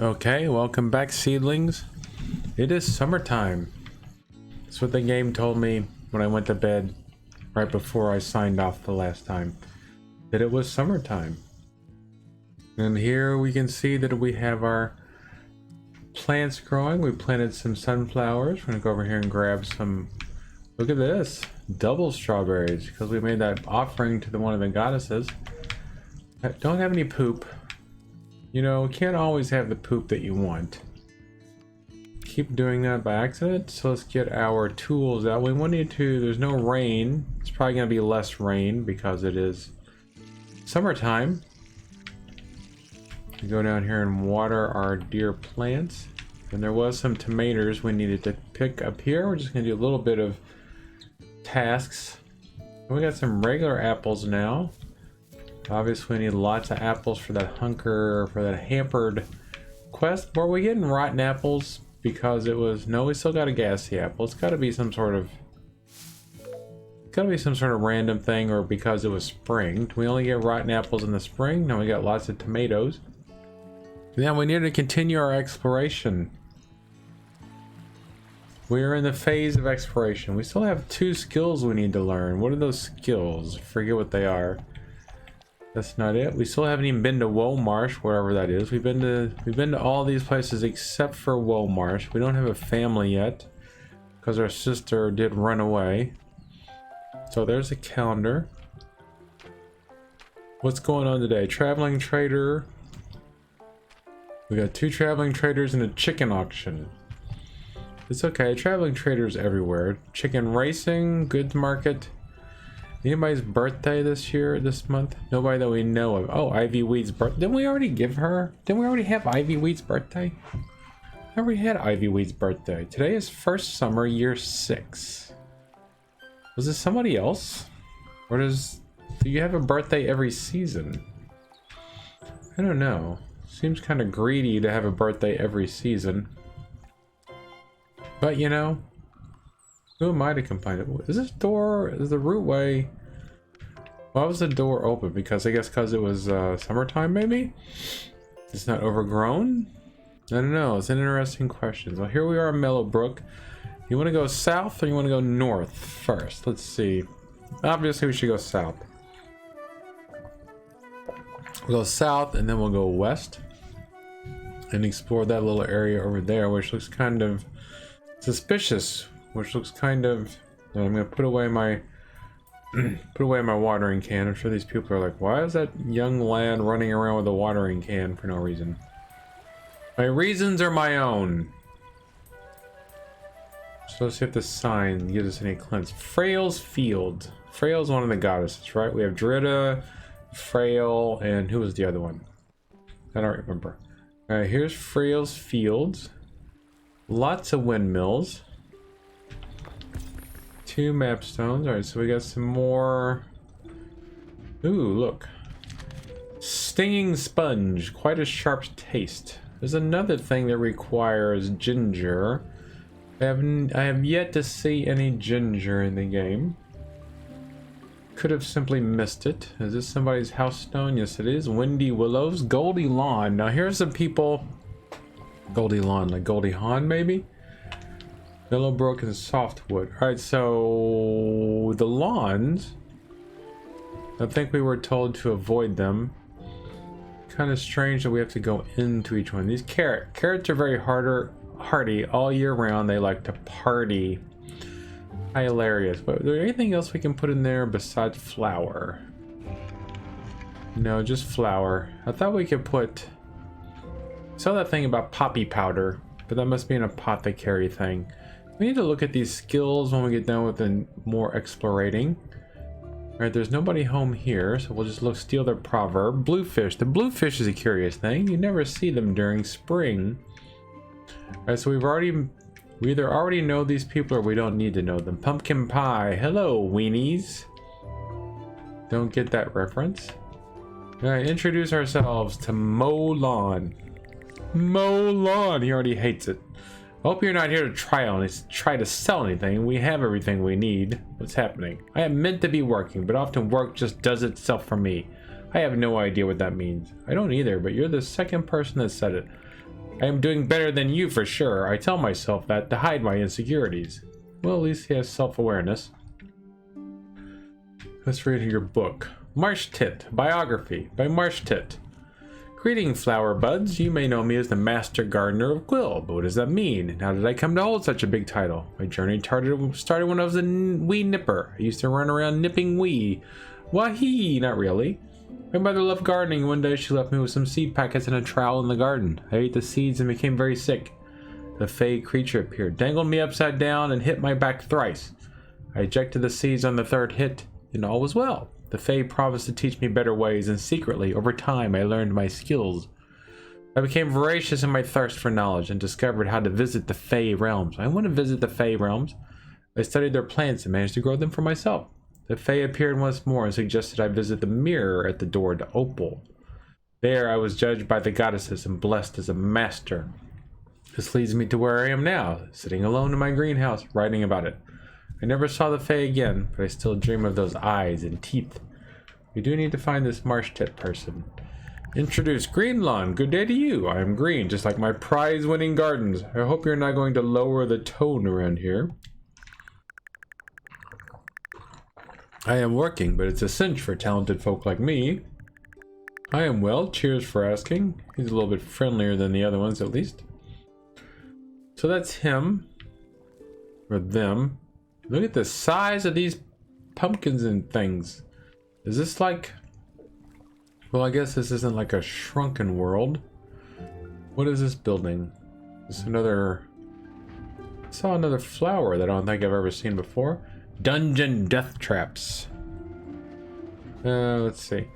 Okay, welcome back, seedlings. It is summertime. That's what the game told me when I went to bed right before I signed off the last time, that it was summertime. And here we can see that we have our plants growing. We planted some sunflowers. We're gonna go over here and grab some. Look at this, double strawberries, because we made that offering to one of the goddesses. Don't have any poop. You know, can't always have the poop that you want. Keep doing that by accident. So let's get our tools out. We wanted to, there's no rain. It's probably gonna be less rain because it is summertime. We go down here and water our dear plants. And there was some tomatoes we needed to pick up here. We're just gonna do a little bit of tasks. We got some regular apples now. Obviously we need lots of apples for that hampered quest. Were we getting rotten apples because it was, no, we still got a gassy apple. It's gotta be some sort of random thing, or because it was spring. Do we only get rotten apples in the spring? No, we got lots of tomatoes. Now we need to continue our exploration. We are in the phase of exploration. We still have 2 skills we need to learn. What are those skills? Forget what they are. That's not it. We still haven't even been to Woe Marsh, wherever that is. We've been to all these places except for Woe Marsh. We don't have a family yet because our sister did run away. So there's a calendar. What's going on today? Traveling trader. We got 2 traveling traders and a chicken auction. It's okay. Traveling traders everywhere. Chicken racing, goods market. Anybody's birthday this month? Nobody that we know of. Oh, Ivy Weed's birthday. Didn't we already give her? Didn't we already have Ivy Weed's birthday? I already had Ivy Weed's birthday. Today is first summer, year 6. Was this somebody else? Or do you have a birthday every season? I don't know. Seems kind of greedy to have a birthday every season. But you know, who am I to complain? Is this door, is the rootway? Why was the door open? Because I guess because it was summertime, maybe? It's not overgrown? I don't know. It's an interesting question. So here we are in Mellowbrook. You want to go south or you want to go north first? Let's see. Obviously we should go south. We'll go south and then we'll go west and explore that little area over there, which looks kind of suspicious. Which looks kind of. I'm gonna put away my watering can. I'm sure these people are like, why is that young lad running around with a watering can for no reason? My reasons are my own. So let's see if this sign gives us any clues. Frail's Field. Frail's one of the goddesses, right? We have Drita, Frail, and who was the other one? I don't remember. Alright, here's Frail's Fields. Lots of windmills. 2 map stones. Alright, so we got some more. Ooh, look. Stinging sponge. Quite a sharp taste. There's another thing that requires ginger. I have yet to see any ginger in the game. Could have simply missed it. Is this somebody's house stone? Yes, it is. Windy Willows. Goldie Lawn. Now here's some people. Goldie Lawn, like Goldie Hawn, maybe? Mellowbrook and Softwood. Alright, so the lawns, I think we were told to avoid them. Kind of strange that we have to go into each one. These carrots are very hardy all year round. They like to party. Hilarious. But is there anything else we can put in there besides flour? No, just flour. I thought we could put. I saw that thing about poppy powder, but that must be an apothecary thing. We need to look at these skills when we get done with the more explorating. Alright, there's nobody home here, so we'll just steal their proverb. Bluefish. The bluefish is a curious thing. You never see them during spring. Alright, so we either already know these people or we don't need to know them. Pumpkin pie. Hello, weenies. Don't get that reference. Alright, introduce ourselves to Mow Lawn. Mow Lawn. He already hates it. I hope you're not here to try to sell anything. We have everything we need. What's happening? I am meant to be working, but often work just does itself for me. I have no idea what that means. I don't either, but you're the second person that said it. I am doing better than you for sure. I tell myself that to hide my insecurities. Well, at least he has self-awareness. Let's read your book. Marshtyt, Biography by Marshtyt. Greeting, flower buds. You may know me as the Master Gardener of Quill, but what does that mean? And how did I come to hold such a big title? My journey started when I was a wee nipper. I used to run around nipping wee. Wahee, not really. My mother loved gardening. One day she left me with some seed packets and a trowel in the garden. I ate the seeds and became very sick. A fey creature appeared, dangled me upside down, and hit my back thrice. I ejected the seeds on the third hit, and all was well. The Fae promised to teach me better ways, and secretly, over time, I learned my skills. I became voracious in my thirst for knowledge and discovered how to visit the Fae realms. I want to visit the Fae realms. I studied their plants and managed to grow them for myself. The Fae appeared once more and suggested I visit the mirror at the door to Opal. There, I was judged by the goddesses and blessed as a master. This leads me to where I am now, sitting alone in my greenhouse, writing about it. I never saw the Fae again, but I still dream of those eyes and teeth. We do need to find this Marshtyt person. Introduce Greenlawn. Good day to you. I am green, just like my prize-winning gardens. I hope you're not going to lower the tone around here. I am working, but it's a cinch for talented folk like me. I am well. Cheers for asking. He's a little bit friendlier than the other ones, at least. So that's him. Or them. Look at the size of these pumpkins and things. Is this like... Well, I guess this isn't like a shrunken world. What is this building? This another... I saw another flower that I don't think I've ever seen before. Dungeon death traps. Let's see.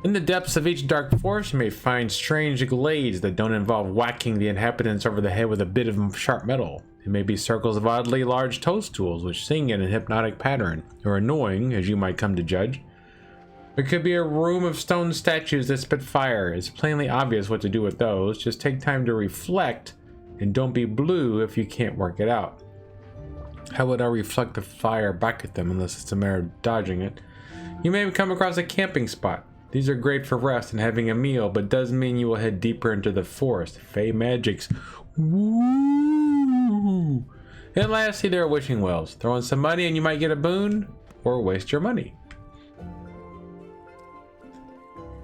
In the depths of each dark forest, you may find strange glades that don't involve whacking the inhabitants over the head with a bit of sharp metal. It may be circles of oddly large toadstools which sing in a hypnotic pattern, or annoying, as you might come to judge. It could be a room of stone statues that spit fire. It's plainly obvious what to do with those. Just take time to reflect, and don't be blue if you can't work it out. How would I reflect the fire back at them unless it's a matter of dodging it? You may have come across a camping spot. These are great for rest and having a meal, but does mean you will head deeper into the forest. Fey magics. Woo! And lastly, there are wishing wells. Throw in some money and you might get a boon, or waste your money.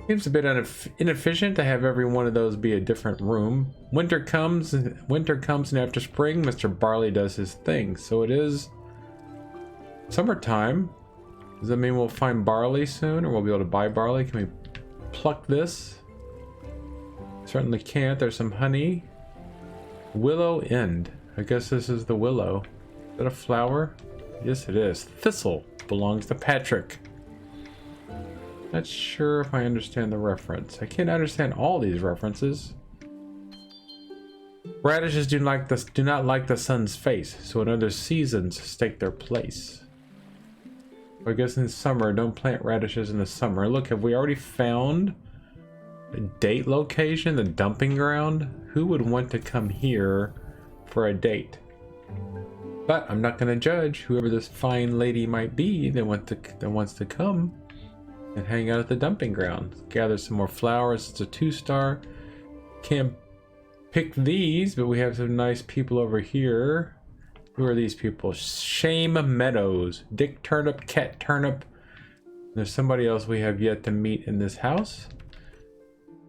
Seems a bit inefficient to have every one of those be a different room. Winter comes, and after spring, Mr. Barley does his thing. So it is summertime. Does that mean we'll find barley soon, or we'll be able to buy barley? Can we pluck this? Certainly can't. There's some honey. Willow End. I guess this is the willow. Is that a flower? Yes, it is. Thistle belongs to Patrick. Not sure if I understand the reference. I can't understand all these references. Radishes do not like the sun's face, so in other seasons take their place. I guess in summer, don't plant radishes in the summer. Look, have we already found a date location, the dumping ground? Who would want to come here for a date? But I'm not going to judge whoever this fine lady might be that wants to come and hang out at the dumping ground. Gather some more flowers. It's a 2-star. Can't pick these, but we have some nice people over here. Who are these people? Shame Meadows, Dick Turnip, Cat Turnip. There's somebody else we have yet to meet in this house.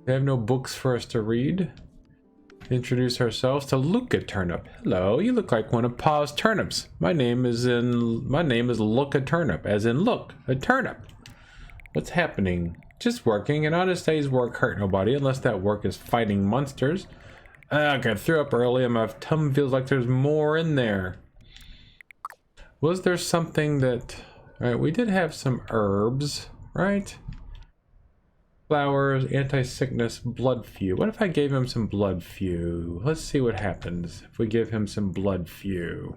They have no books for us to read. Introduce ourselves to Luca Turnip. Hello, you look like one of Pa's turnips. My name is Luca Turnip, as in look, a turnip. What's happening? Just working. An honest day's work hurt nobody unless that work is fighting monsters. I got threw up early and my tongue feels like there's more in there. Was there something that... Alright, we did have some herbs, right? Flowers, anti-sickness, blood few. What if I gave him some blood few? Let's see what happens if we give him some blood few.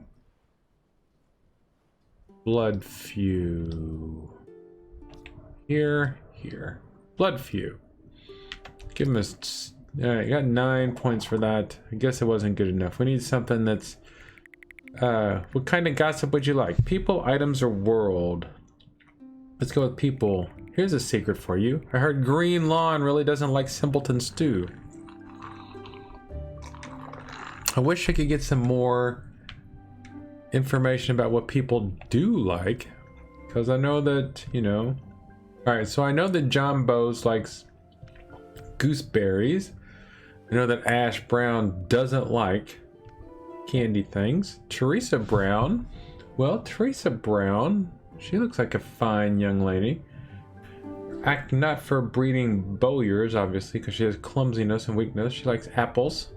Blood few. Here. Blood few. Give him a... Alright, got 9 points for that. I guess it wasn't good enough. We need something that's... what kind of gossip would you like? People, items, or world? Let's go with people. Here's a secret for you. I heard Green Lawn really doesn't like simpleton stew. I wish I could get some more information about what people do like, because I know that, you know. All right, so I know that John Bose likes gooseberries. I know that Ash Brown doesn't like candy things. Teresa Brown, well, Teresa Brown, she looks like a fine young lady. Act not for breeding bowyers, obviously, because she has clumsiness and weakness. She likes apples.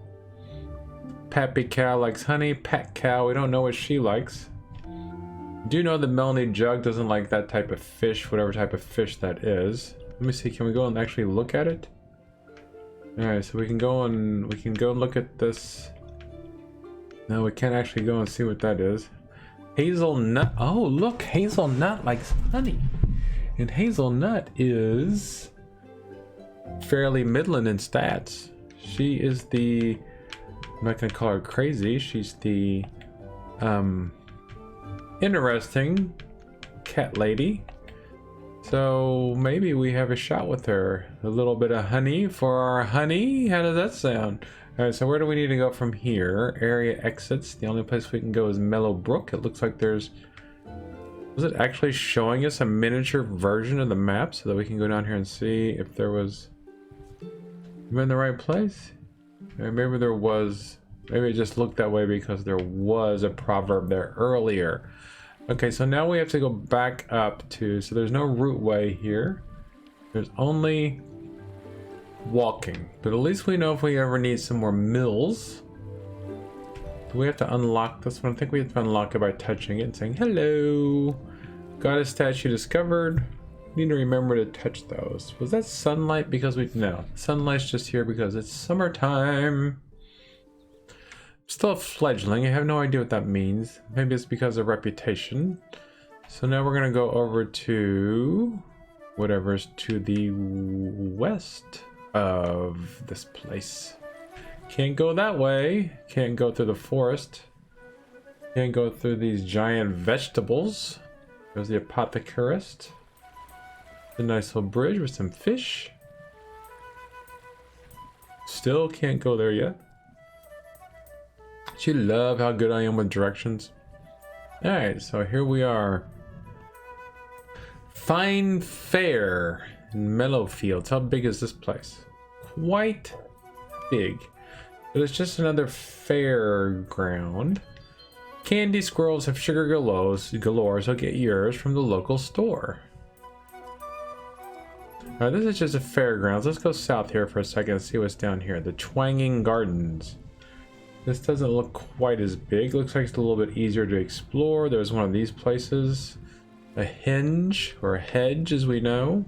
Pappy Cow likes honey. Pat Cow, we don't know what she likes. Do know that Melanie Jug doesn't like that type of fish, whatever type of fish that is. Let me see, can we go and actually look at it? Alright, so we can go and look at this. No, we can't actually go and see what that is. Hazelnut. Oh, look, Hazelnut likes honey. And Hazelnut is fairly middling in stats. She is the, I'm not gonna call her crazy, she's the interesting cat lady. So maybe we have a shot with her. A little bit of honey for our honey. How does that sound? Alright, so where do we need to go from here? Area exits. The only place we can go is Mellow Brook. It looks like there's... Was it actually showing us a miniature version of the map so that we can go down here and see if there was... Am I in the right place? Or maybe there was... Maybe it just looked that way because there was a proverb there earlier. Okay, so now we have to go back up to... So there's no route way here. There's only walking. But at least we know if we ever need some more mills. Do we have to unlock this one? I think we have to unlock it by touching it and saying, hello. Goddess statue discovered. Need to remember to touch those. Was that sunlight because we... No. Sunlight's just here because it's summertime. Still a fledgling. I have no idea what that means. Maybe it's because of reputation. So now we're gonna go over to whatever's to the west of this place. Can't go that way. Can't go through the forest. Can't go through these giant vegetables. There's the apothecarist. A nice little bridge with some fish. Still can't go there yet. Do you love how good I am with directions? Alright, so here we are. Fine Fair in Mellowfields. How big is this place? Quite big. But it's just another fairground. Candy squirrels have sugar galore, so get yours from the local store. Alright, this is just a fairgrounds. Let's go south here for a second and see what's down here. The Twanging Gardens. This doesn't look quite as big. Looks like it's a little bit easier to explore. There's one of these places. A hinge, or a hedge as we know.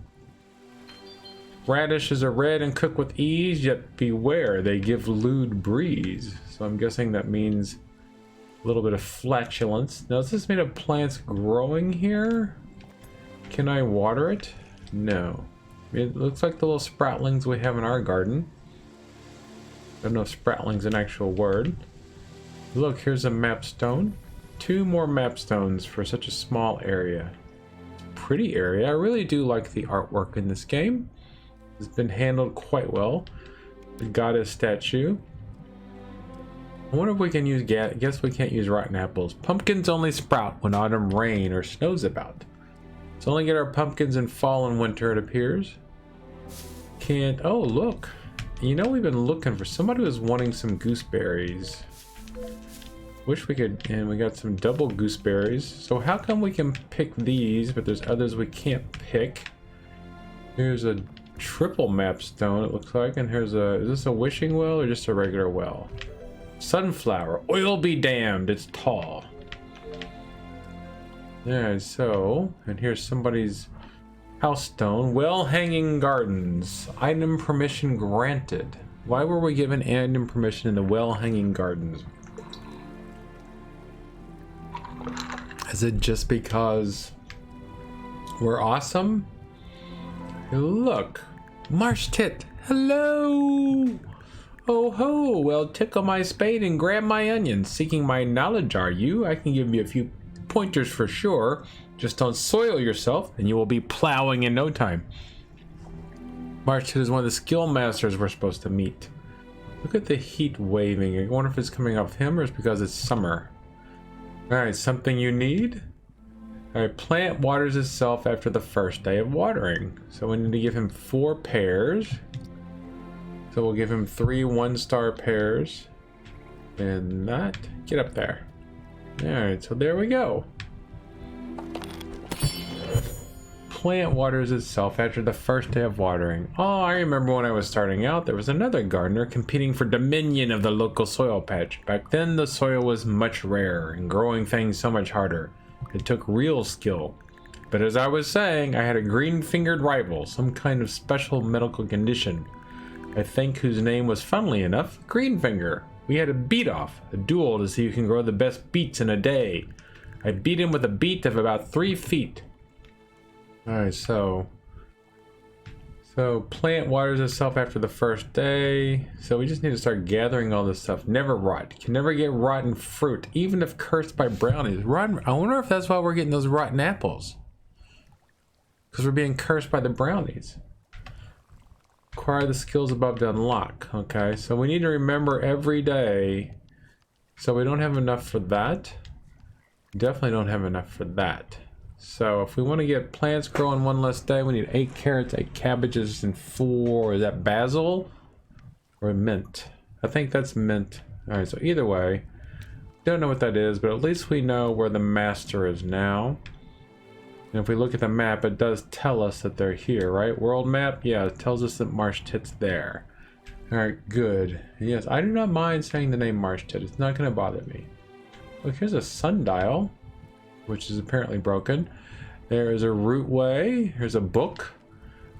Radishes are red and cook with ease, yet beware, they give lewd breeze. So I'm guessing that means a little bit of flatulence. Now is this made of plants growing here? Can I water it? No. It looks like the little sproutlings we have in our garden. I don't know if spratling's an actual word. Look, here's a map stone. 2 more map stones for such a small area. Pretty area. I really do like the artwork in this game. It's been handled quite well. The goddess statue. I wonder if we can use guess we can't use rotten apples. Pumpkins only sprout when autumn rain or snow's about. So only get our pumpkins in fall and winter, it appears. Can't... Oh, look. You know, we've been looking for somebody who was wanting some gooseberries. Wish we could, and we got some double gooseberries. So how come we can pick these, but there's others we can't pick? Here's a triple map stone, it looks like, and here's a, is this a wishing well or just a regular well? Sunflower, oil be damned, it's tall. Yeah, so, and here's somebody's house stone. Well hanging gardens. Item permission granted. Why were we given item permission in the well hanging gardens? Is it just because we're awesome? Look, Marshtyt. Hello. Oh ho. Well, tickle my spade and grab my onions. Seeking my knowledge, are you? I can give you a few pointers for sure. Just don't soil yourself and you will be plowing in no time. Marshtyt is one of the skill masters we're supposed to meet. Look at the heat waving. I wonder if it's coming off him or it's because it's summer. Alright, something you need? Alright, plant waters itself after the first day of watering. So we need to give him 4 pairs. So we'll give him 3 1-star pairs. And that. Get up there. Alright, so there we go. Plant waters itself after the first day of watering. Oh, I remember when I was starting out, there was another gardener competing for dominion of the local soil patch. Back then, the soil was much rarer and growing things so much harder. It took real skill. But as I was saying, I had a green-fingered rival, some kind of special medical condition. I think whose name was, funnily enough, Greenfinger. We had a beat-off, a duel to see who can grow the best beets in a day. I beat him with a beat of about 3 feet. Alright, so plant waters itself after the first day. So we just need to start gathering all this stuff. Never rot. You can never get rotten fruit, even if cursed by brownies. Rotten, I wonder if that's why we're getting those rotten apples. Because we're being cursed by the brownies. Acquire the skills above to unlock. Okay, so we need to remember every day. So we don't have enough for that. Definitely don't have enough for that. So if we want to get plants growing 1 less day, we need 8 carrots, 8 cabbages, and 4. Is that basil or mint? I think that's mint. All right, so either way, don't know what that is, but at least we know where the master is now. And if we look at the map, it does tell us that they're here, right? World map, yeah, it tells us that Marshtyt's there. All right, good. Yes, I do not mind saying the name Marshtyt. It's not going to bother me. Look, here's a sundial, which is apparently broken. There is a rootway. Here's a book.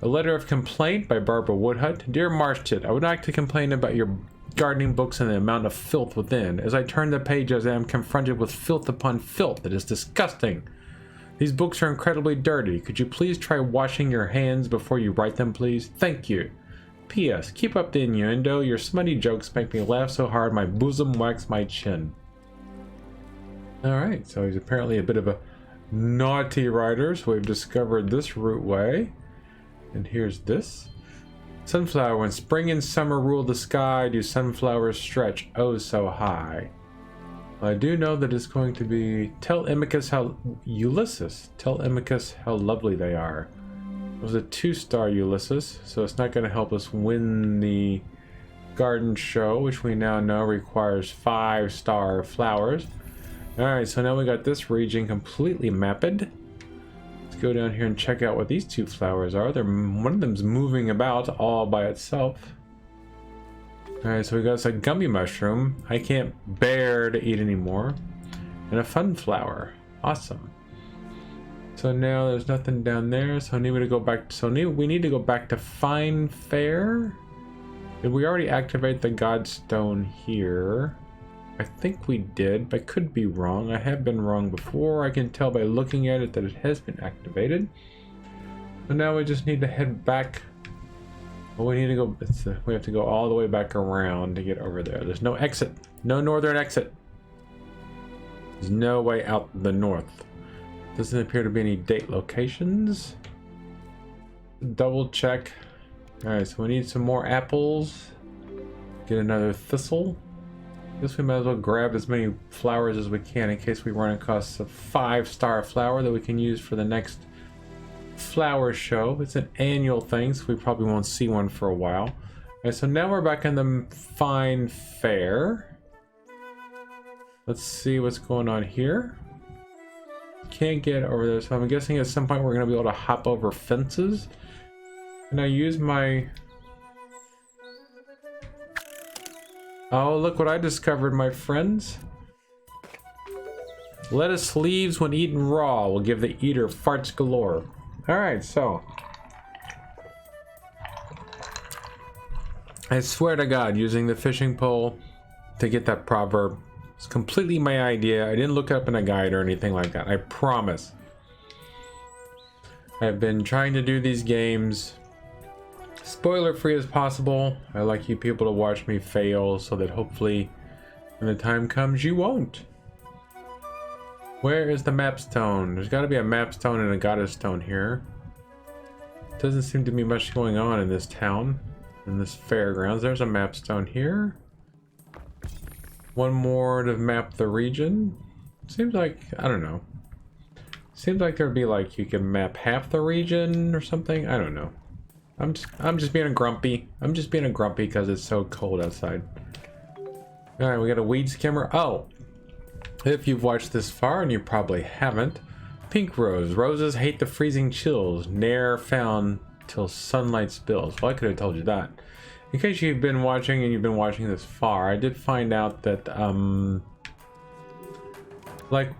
A letter of complaint by Barbara Woodhut. Dear Marshtyt, I would like to complain about your gardening books and the amount of filth within. As I turn the pages, I am confronted with filth upon filth that is disgusting. These books are incredibly dirty. Could you please try washing your hands before you write them, please? Thank you. P.S. Keep up the innuendo. Your smutty jokes make me laugh so hard my bosom whacks my chin. Alright, so he's apparently a bit of a naughty writer, so we've discovered this rootway. And here's this. Sunflower, when spring and summer rule the sky, do sunflowers stretch oh so high. I do know that it's going to be tell Imicus how Ulysses. Tell Imicus how lovely they are. It was a 2-star Ulysses, so it's not going to help us win the garden show, which we now know requires 5-star flowers. Alright, so now we got this region completely mapped. Let's go down here and check out what these 2 flowers are. One of them's moving about all by itself. Alright, so we got a gummy mushroom. I can't bear to eat anymore. And a fun flower. Awesome. So now there's nothing down there, so we need to go back to Fine Fair. Did we already activate the Godstone here? I think we did, but I could be wrong. I have been wrong before. I can tell by looking at it that it has been activated. So now we just need to head back. Well, we need to go. We have to go all the way back around to get over there. There's no exit. No northern exit. There's no way out the north. Doesn't appear to be any date locations. Double check. Alright, so we need some more apples. Get another thistle. Guess we might as well grab as many flowers as we can in case we run across a 5-star flower that we can use for the next flower show. It's an annual thing, so we probably won't see one for a while. Alright, so now we're back in the Fine Fair. Let's see what's going on here. Can't get over there, so I'm guessing at some point we're going to be able to hop over fences. Can I use my... Oh, look what I discovered, my friends. Lettuce leaves when eaten raw will give the eater farts galore. Alright, so... I swear to God, using the fishing pole to get that proverb is completely my idea. I didn't look it up in a guide or anything like that. I promise. I've been trying to do these games spoiler free as possible. I like you people to watch me fail so that hopefully when the time comes you won't. Where is the map stone? There's got to be a map stone and a goddess stone here. Doesn't seem to be much going on in this town. in this fairgrounds. There's a map stone here. One more to map the region. Seems like, I don't know. Seems like there'd be like you can map half the region or something. I don't know. I'm just being a grumpy. I'm just being a grumpy because it's so cold outside. All right, we got a weed skimmer. Oh, if you've watched this far, and you probably haven't, pink rose. Roses hate the freezing chills. Ne'er found till sunlight spills. Well, I could have told you that. In case you've been watching and you've been watching this far, I did find out that like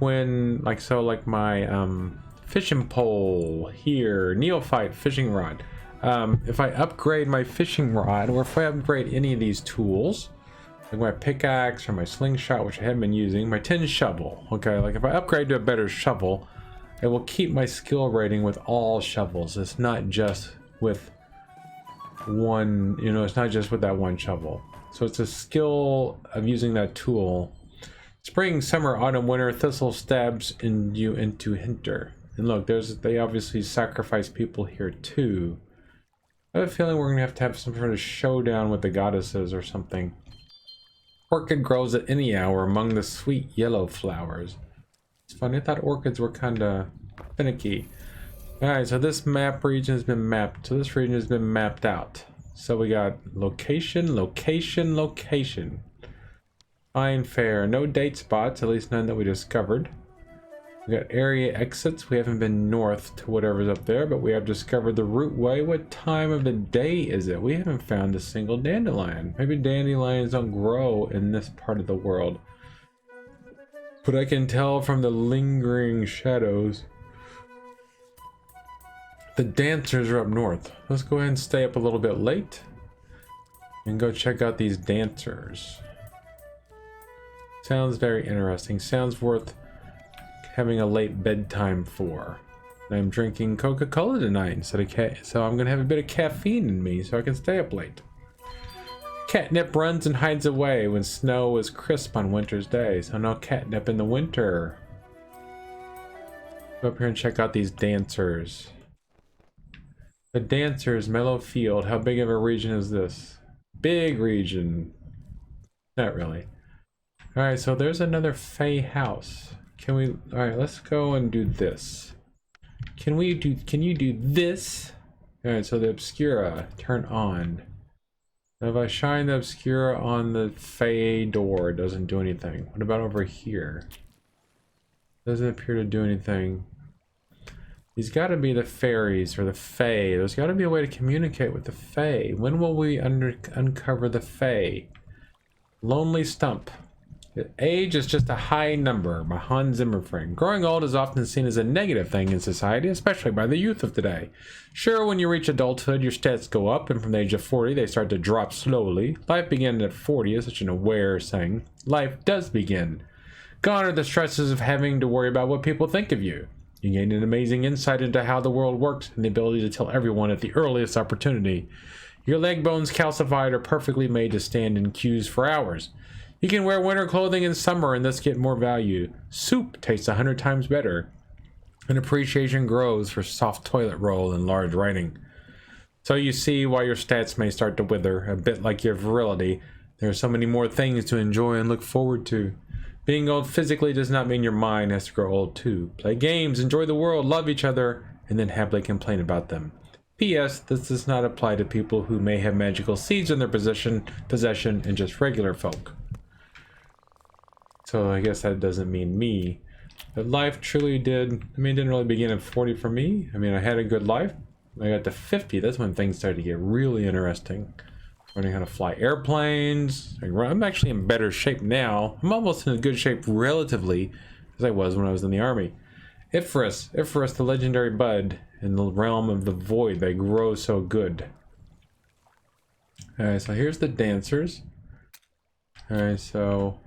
my fishing pole here, neophyte fishing rod. If I upgrade my fishing rod, or if I upgrade any of these tools, like my pickaxe or my slingshot, which I haven't been using, my tin shovel, okay, like if I upgrade to a better shovel, it will keep my skill rating with all shovels. It's not just with one, you know, it's not just with that one shovel. So it's a skill of using that tool. Spring, summer, autumn, winter, thistle stabs you into hinter. And look, they obviously sacrifice people here too. I have a feeling we're gonna have some sort of showdown with the goddesses or something. Orchid grows at any hour among the sweet yellow flowers. It's funny, I thought orchids were kinda finicky. Alright, so this map region has been mapped. So this region has been mapped out. So we got location, location, location. Fine, fair. No date spots, at least none that we discovered. We got area exits. We haven't been north to whatever's up there, but we have discovered the route way. What time of the day is it? We haven't found a single dandelion. Maybe dandelions don't grow in this part of the world. But I can tell from the lingering shadows. The dancers are up north. Let's go ahead and stay up a little bit late and go check out these dancers. Sounds very interesting. Sounds worth having a late bedtime for. I'm drinking Coca-Cola tonight instead of so I'm gonna have a bit of caffeine in me so I can stay up late. Catnip runs and hides away when snow is crisp on winter's day. So no catnip in the winter. Go up here and check out these dancers. The dancers, Mellow Field. How big of a region is this? Big region. Not really. Alright, so there's another Fey house. Can we, alright, let's go and do this. Can you do this? Alright, so the Obscura, turn on. Now if I shine the Obscura on the Fey door, it doesn't do anything. What about over here? Doesn't appear to do anything. These gotta be the fairies or the Fey. There's gotta be a way to communicate with the Fey. When will we uncover the Fey? Lonely Stump. Age is just a high number by Hans Zimmerfring. Growing old is often seen as a negative thing in society, especially by the youth of today. Sure, when you reach adulthood, your stats go up, and from the age of 40, they start to drop slowly. Life beginning at 40 is such an aware saying. Life does begin. Gone are the stresses of having to worry about what people think of you. You gain an amazing insight into how the world works and the ability to tell everyone at the earliest opportunity. Your leg bones calcified are perfectly made to stand in queues for hours. You can wear winter clothing in summer and thus get more value. Soup tastes 100 times better. And appreciation grows for soft toilet roll and large writing. So you see why your stats may start to wither, a bit like your virility. There are so many more things to enjoy and look forward to. Being old physically does not mean your mind has to grow old too. Play games, enjoy the world, love each other, and then happily complain about them. P.S. This does not apply to people who may have magical seeds in their possession and just regular folk. So I guess that doesn't mean me. But life truly did, it didn't really begin at 40 for me. I had a good life. When I got to 50, that's when things started to get really interesting. Learning how to fly airplanes. I'm actually in better shape now. I'm almost in a good shape relatively as I was when I was in the army. Iphris, the legendary bud in the realm of the void. They grow so good. Alright, so here's the dancers. Alright, so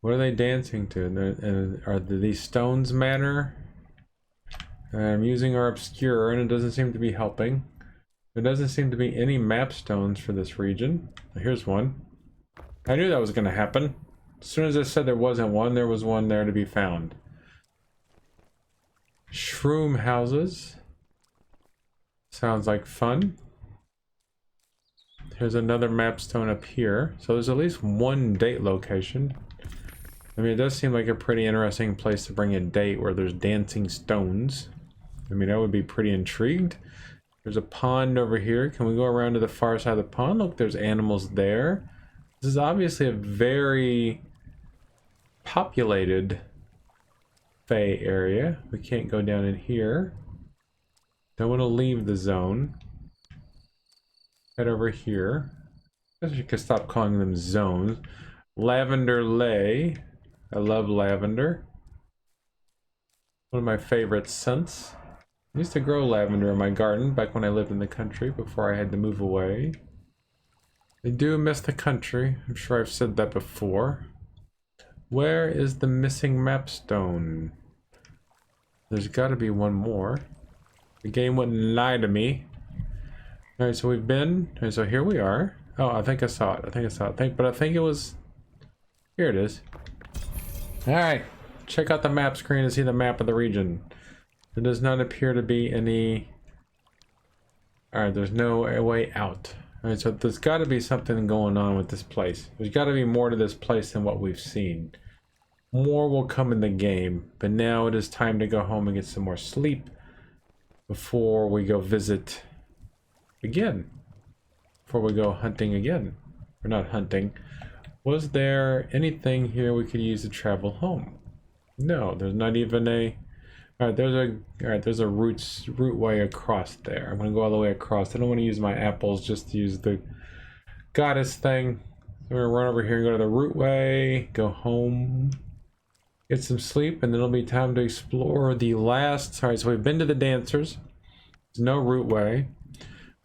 what are they dancing to? Are these stones matter? I'm using our Obscure and it doesn't seem to be helping. There doesn't seem to be any map stones for this region. Here's one. I knew that was going to happen. As soon as I said there wasn't one, there was one there to be found. Shroom houses. Sounds like fun. Here's another map stone up here. So there's at least one date location. I mean, it does seem like a pretty interesting place to bring a date where there's dancing stones. I mean, I would be pretty intrigued. There's a pond over here. Can we go around to the far side of the pond? Look, there's animals there. This is obviously a very populated Fae area. We can't go down in here. Don't want to leave the zone. Head over here. I guess you could stop calling them zones. Lavender Lay. I love lavender. One of my favorite scents. I used to grow lavender in my garden back when I lived in the country before I had to move away. I do miss the country. I'm sure I've said that before. Where is the missing map stone? There's got to be one more. The game wouldn't lie to me. Alright, so we've been... Alright, so here we are. Oh, I think I saw it. But I think it was... Here it is. Alright, check out the map screen to see the map of the region. There does not appear to be any... Alright, there's no way out. Alright, so there's got to be something going on with this place. There's got to be more to this place than what we've seen. More will come in the game, but now it is time to go home and get some more sleep before we go visit again. Before we go hunting again. Or not hunting. Was there anything here we could use to travel home? No, there's not even a... Alright, there's a route way across there. I'm gonna go all the way across. I don't want to use my apples just to use the goddess thing. So we're gonna run over here and go to the route way, go home, get some sleep, and then it'll be time to explore the last... Alright, so we've been to the dancers. There's no route way.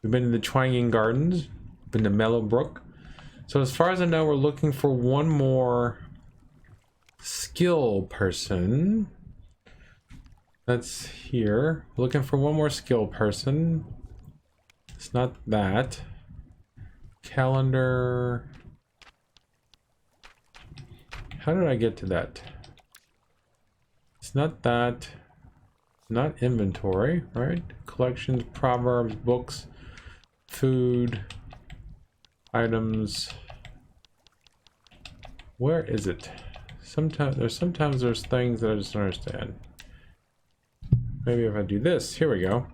We've been to the Twanging Gardens, been to Mellowbrook. So as far as I know, we're looking for one more skill person. That's here. Looking for one more skill person. It's not that. Calendar. How did I get to that? It's not that. Not inventory, right? Collections, proverbs, books, food, items. Where is it? Sometimes there's things that I just don't understand. Maybe if I do this, here we go.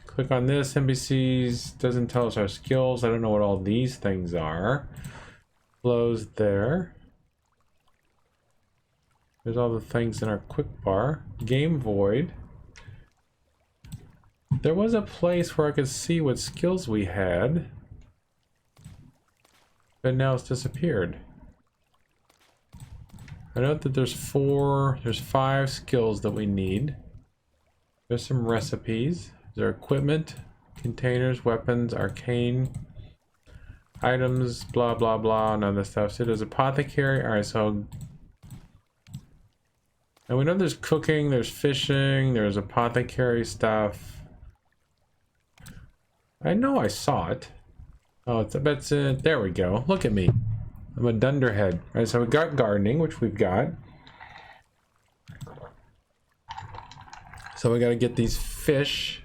Click on this, NPCs, doesn't tell us our skills. I don't know what all these things are. Close there. There's all the things in our quick bar. Game void. There was a place where I could see what skills we had. But now it's disappeared. I know that there's 5 skills that we need. There's some recipes. There are equipment, containers, weapons, arcane, items, blah, blah, blah, and other stuff. So there's apothecary. Alright, so... And we know there's cooking, there's fishing, there's apothecary stuff. I know I saw it. Oh, it's there we go. Look at me. I'm a dunderhead. Alright, so we got gardening, which we've got. So we gotta get these fish.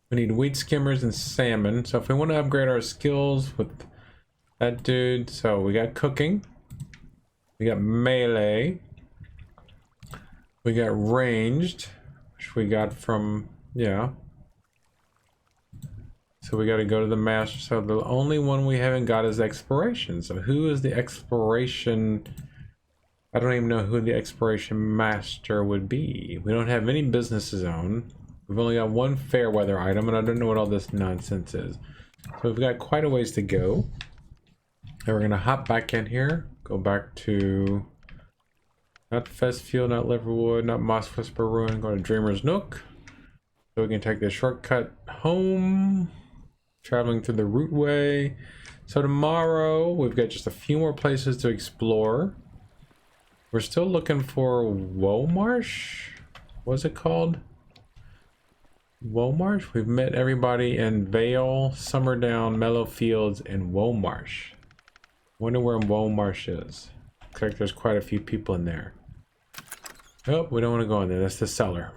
We need wheat skimmers and salmon. So if we want to upgrade our skills with that dude, so we got cooking. We got melee. We got ranged, which we got from, yeah. So we gotta go to the master. So the only one we haven't got is exploration. So who is the exploration? I don't even know who the exploration master would be. We don't have any business zone. We've only got one fair weather item, and I don't know what all this nonsense is. So we've got quite a ways to go. And we're gonna hop back in here. Go back to not Festfield, not Liverwood, not Moss Whisper Ruin. Go to Dreamer's Nook. So we can take the shortcut home. Traveling through the route way. So tomorrow we've got just a few more places to explore. We're still looking for Womarsh. What's it called? Womarsh? We've met everybody in Vale, Summerdown, Mellowfields, and Womarsh. Wonder where Womarsh is. Looks like there's quite a few people in there. Oh, we don't want to go in there. That's the cellar.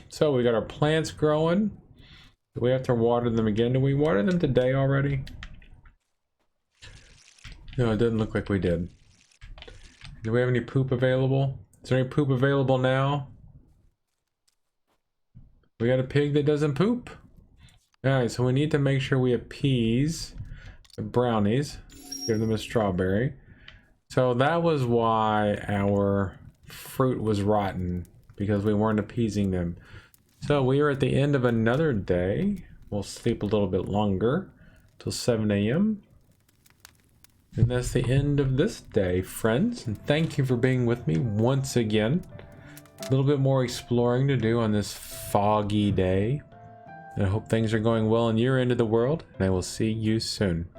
So we got our plants growing. Do we have to water them again? Did we water them today already? No, it doesn't look like we did. Do we have any poop available? Is there any poop available now? We got a pig that doesn't poop. Alright, so we need to make sure we appease the brownies. Give them a strawberry. So that was why our fruit was rotten, because we weren't appeasing them. So we are at the end of another day. We'll sleep a little bit longer till 7 a.m. And that's the end of this day, friends. And thank you for being with me once again. A little bit more exploring to do on this foggy day. And I hope things are going well on your end of the world. And I will see you soon.